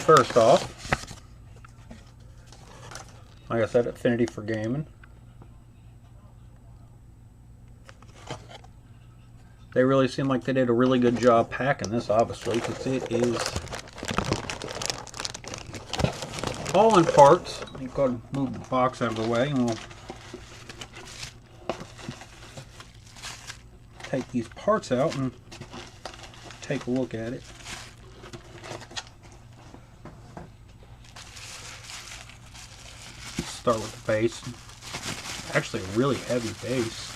First off, like I said, affinity for gaming. They really seem like they did a really good job packing this, obviously, because it is all in parts. Let me go ahead and move the box out of the way, and we'll take these parts out and take a look at it. Start with the base. Actually, a really heavy base.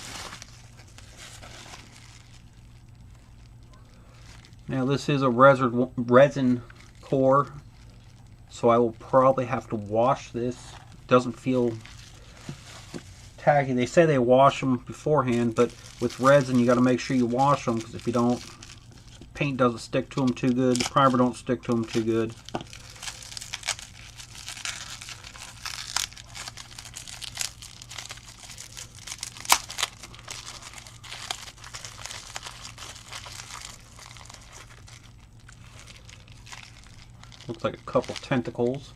Now this is a resin core, so I will probably have to wash this. It doesn't feel tacky. They say they wash them beforehand, but with resin you got to make sure you wash them, because if you don't, paint doesn't stick to them too good, the primer don't stick to them too good. Looks like a couple tentacles.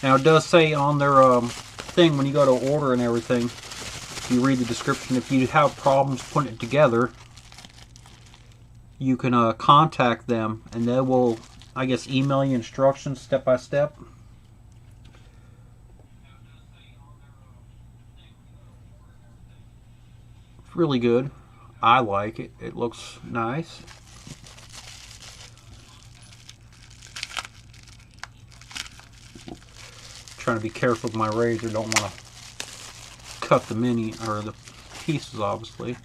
Now it does say on their thing, when you go to order and everything, if you read the description, if you have problems putting it together, you can contact them and they will, I guess, email you instructions step by step. It's really good. I like it. It looks nice. Trying to be careful with my razor, don't want to cut the mini or the pieces, obviously.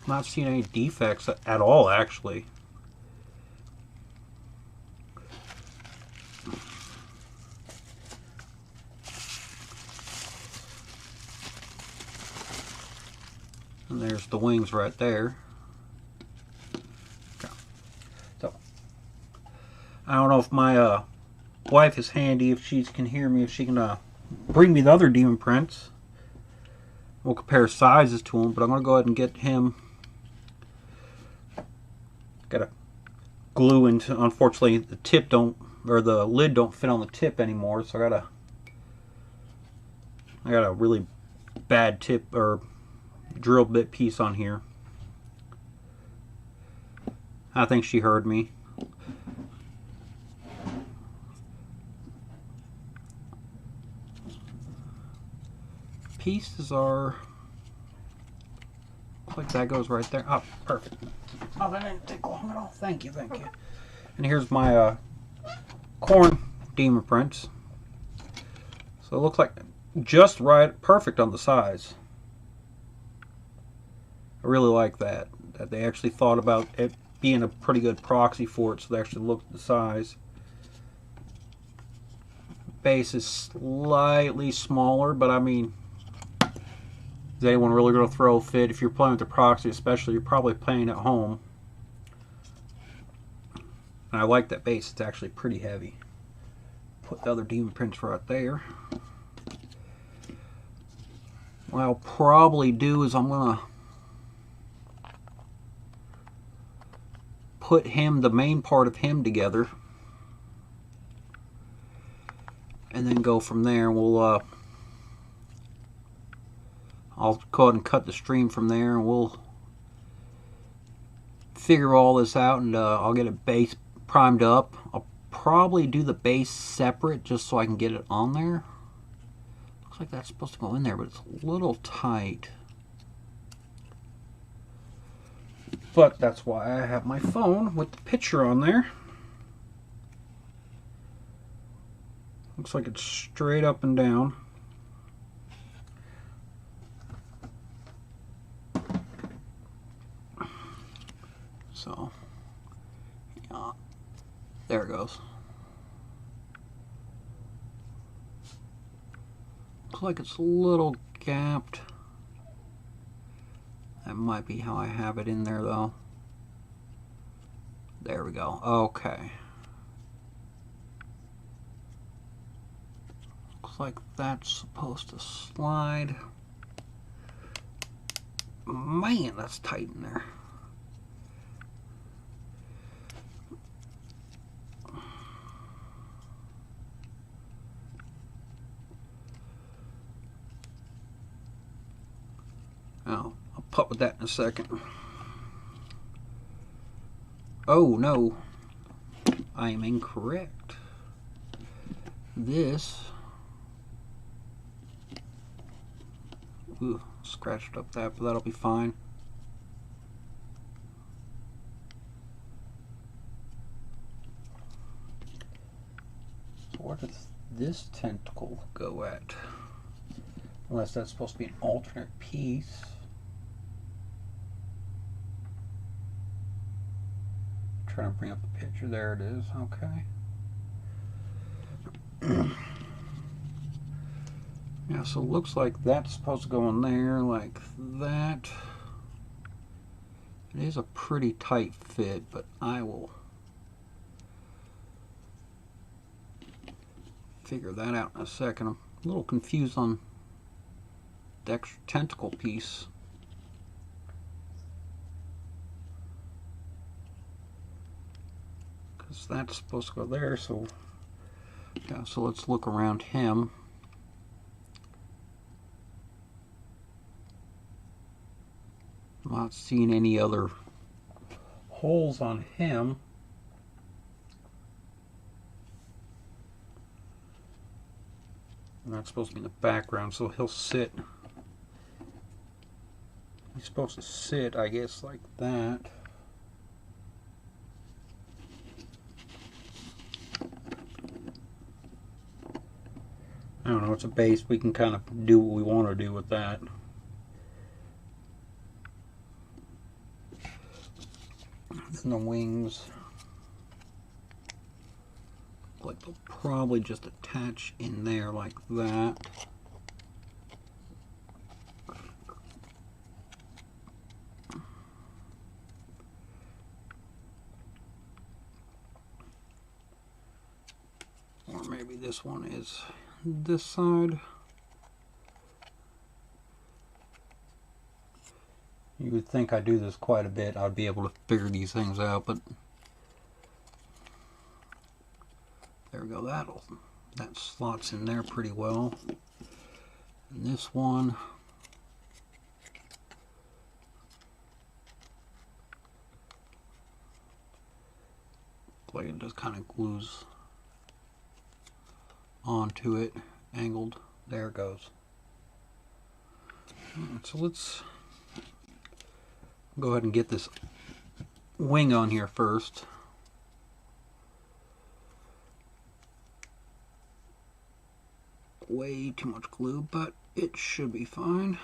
Not seeing any defects at all, actually. And there's the wings right there. So, I don't know if my wife is handy, if she can hear me, if she can bring me the other demon prints. We'll compare sizes to them, but I'm going to go ahead and get him. Got to glue into, unfortunately the tip don't, or the lid don't fit on the tip anymore, so I got a really bad tip or drill bit piece on here. I think she heard me. Pieces are, looks like that goes right there. Oh, perfect. Oh, that didn't take long at all. Thank you, thank you. And here's my corn demon prints. So it looks like just right, perfect on the size. I really like that they actually thought about it being a pretty good proxy for it, so they actually looked at the size. Base is slightly smaller, but I mean, is anyone really going to throw a fit? If you're playing with the proxy, especially, you're probably playing at home. And I like that base. It's actually pretty heavy. Put the other demon prints right there. What I'll probably do is I'm going to put him, the main part of him, together. And then go from there. We'll I'll go ahead and cut the stream from there, and we'll figure all this out, and I'll get a base primed up. I'll probably do the base separate just so I can get it on there. Looks like that's supposed to go in there, but it's a little tight. But that's why I have my phone with the picture on there. Looks like it's straight up and down. So, yeah, there it goes. Looks like it's a little gapped. That might be how I have it in there, though. There we go. Okay. Looks like that's supposed to slide. Man, that's tight in there. Oh, I'll putt with that in a second. Oh no, I am incorrect. This, ooh, scratched up that, but that'll be fine. So where does this tentacle go at? Unless that's supposed to be an alternate piece. Trying to bring up the picture. There it is. Okay. Yeah, so it looks like that's supposed to go in there like that. It is a pretty tight fit, but I will figure that out in a second. I'm a little confused on the extra tentacle piece. Because that's supposed to go there, so yeah, so let's look around him. I'm not seeing any other holes on him. And that's supposed to be in the background, so he'll sit. He's supposed to sit, I guess, like that. I don't know, it's a base. We can kind of do what we want to do with that. Then the wings, like they'll probably just attach in there like that. Or maybe this one is this side. You would think I do this quite a bit, I'd be able to figure these things out, but there we go. That slots in there pretty well. And this one, like it just kind of glues onto it, angled. There it goes. So let's go ahead and get this wing on here first. Way too much glue, but it should be fine.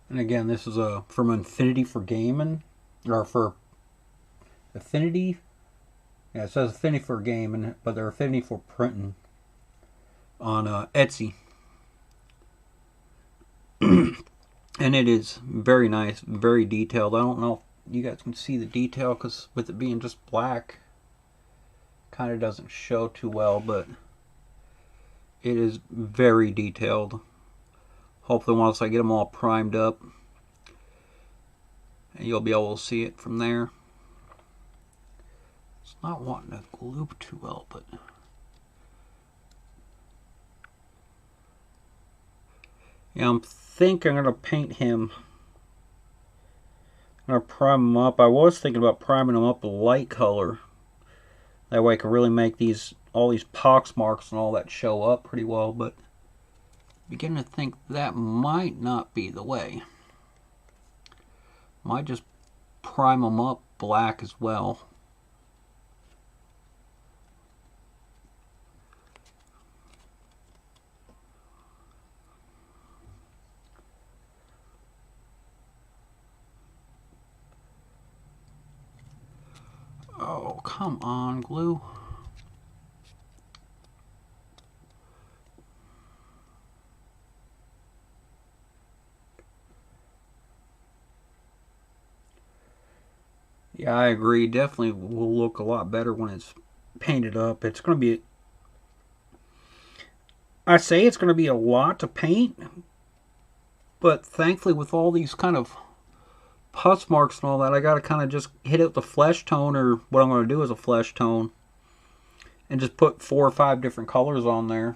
And again, this is from Infinity for Gaming, or for Affinity. Yeah, it says Affinity for Gaming, but they're Affinity for Printing on Etsy. And it is very nice, very detailed. I don't know if you guys can see the detail, because with it being just black, kind of doesn't show too well, but it is very detailed. Hopefully once I get them all primed up, and you'll be able to see it from there. It's not wanting to glue too well, but yeah, I'm thinking I'm going to paint him. I'm going to prime him up. I was thinking about priming him up a light color. That way I can really make all these pox marks and all that show up pretty well, but beginning to think that might not be the way. Might just prime them up black as well. Oh, come on, glue. Yeah, I agree. Definitely will look a lot better when it's painted up. It's going to be, I say it's going to be a lot to paint, but thankfully with all these kind of pus marks and all that, I got to kind of just hit it with the flesh tone, or what I'm going to do is a flesh tone, and just put 4 or 5 different colors on there.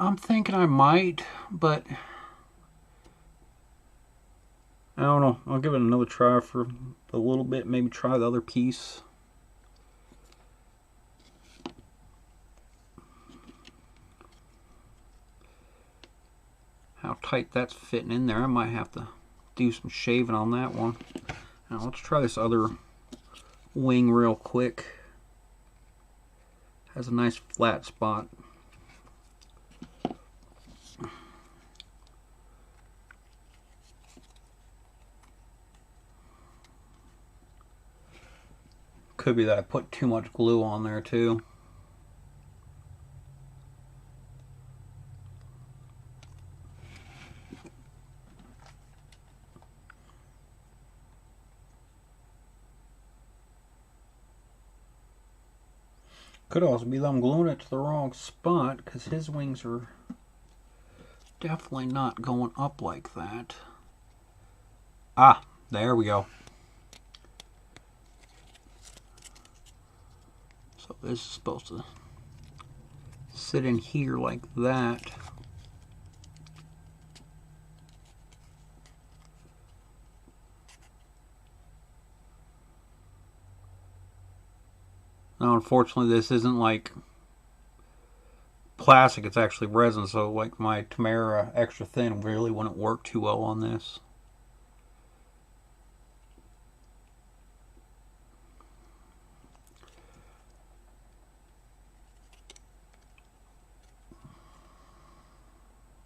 I'm thinking I might, but I don't know. I'll give it another try for a little bit. Maybe try the other piece. How tight that's fitting in there. I might have to do some shaving on that one. Now let's try this other wing real quick. Has a nice flat spot. Could be that I put too much glue on there too. Could also be that I'm gluing it to the wrong spot, because his wings are definitely not going up like that. Ah, there we go. So this is supposed to sit in here like that. Now, unfortunately, this isn't like plastic, it's actually resin, so like my Tamara extra thin really wouldn't work too well on this.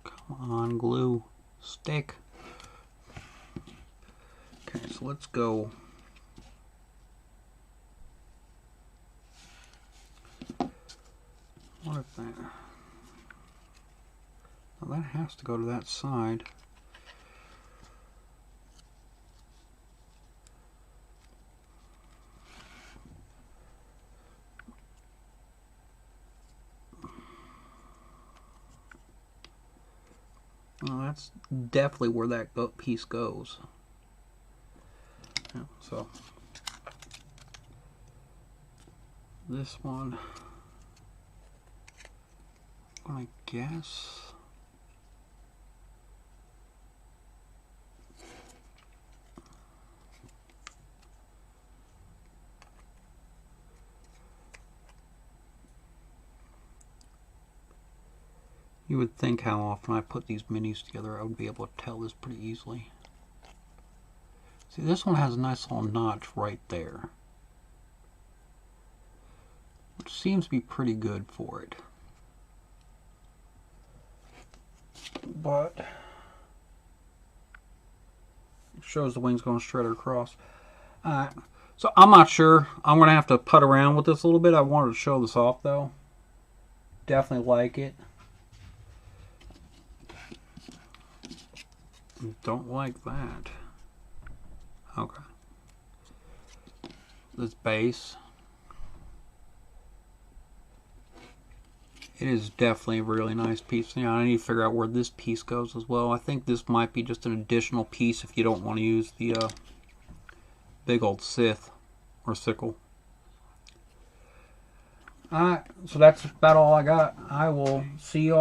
Come on, glue, stick. Okay, so let's go. What if that? Well, that has to go to that side. Well, that's definitely where that piece goes. Yeah, so this one, I guess. You would think how often I put these minis together, I would be able to tell this pretty easily. See, this one has a nice little notch right there, which seems to be pretty good for it. But it shows the wings going straight across. Alright, so I'm not sure. I'm going to have to putt around with this a little bit. I wanted to show this off though. Definitely like it. Don't like that. Okay. This base. It is definitely a really nice piece. You know, I need to figure out where this piece goes as well. I think this might be just an additional piece if you don't want to use the big old scythe or sickle. Alright, so that's about all I got. I will see you all.